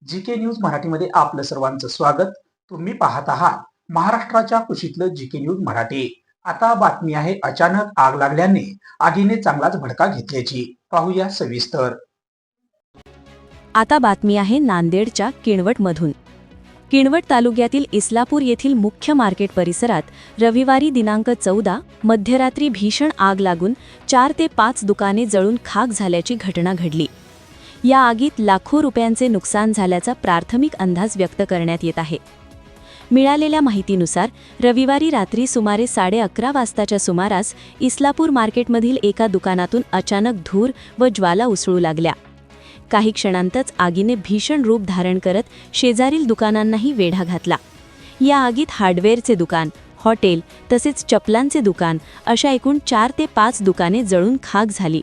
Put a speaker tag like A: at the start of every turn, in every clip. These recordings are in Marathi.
A: जी के न्यूज मराठीमध्ये आपलं सर्वांचं स्वागत। तुम्ही पाहत आहात महाराष्ट्राच्या कुशीतलं जी के न्यूज मराठी। आता बातमी आहे अचानक आग लागल्याने आगीने चांगलाच भडका घेतल्याची। पाहूया सविस्तर।
B: आता बातमी आहे नांदेडच्या किणवटमधून। किणवट तालुक्यातील इस्लापूर येथील मुख्य मार्केट परिसरात रविवारी दिनांक 14 मध्यरात्री भीषण आग लागून 4 ते 5 दुकाने जळून खाक झाल्याची घटना घडली। या आगीत लाखो रुपयांचे नुकसान झाल्याचा प्राथमिक अंदाज व्यक्त करण्यात येत आहे। मिळालेल्या माहितीनुसार रविवारी रात्री सुमारे 11:30 वाजताच्या सुमारास इस्लापूर मार्केटमधील एका दुकानातून अचानक धूर व ज्वाला उसळू लागल्या। काही क्षणांतच आगीने भीषण रूप धारण करत शेजारील दुकानांनाही वेढा घातला। या आगीत हार्डवेअरचे दुकान, हॉटेल तसेच चपलांचे दुकान अशा एकूण 4 ते 5 दुकाने जळून खाक झाली।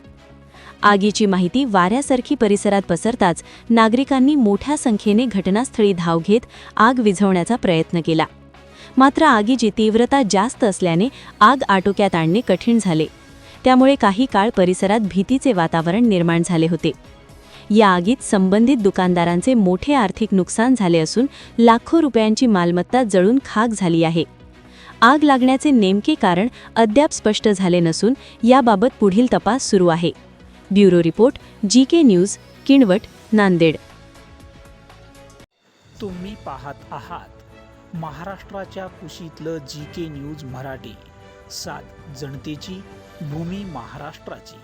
B: आगीची माहिती वाऱ्यासारखी परिसरात पसरताच नागरिकांनी मोठ्या संख्येने घटनास्थळी धाव घेत आग विझवण्याचा प्रयत्न केला। मात्र आगीची तीव्रता जास्त असल्याने आग आटोक्यात आणणे कठीण झाले। त्यामुळे काही काळ परिसरात भीतीचे वातावरण निर्माण झाले होते। या आगीत संबंधित दुकानदारांचे मोठे आर्थिक नुकसान झाले असून लाखो रुपयांची मालमत्ता जळून खाक झाली आहे। आग लागण्याचे नेमके कारण अद्याप स्पष्ट झाले नसून याबाबत पुढील तपास सुरू आहे। ब्युरो रिपोर्ट, जी के न्यूज, किणवट, नांदेड।
C: तुम्ही पाहत आहात महाराष्ट्राच्या कुशीतलं जी के न्यूज मराठी। सात जनतेची, भूमी महाराष्ट्राची।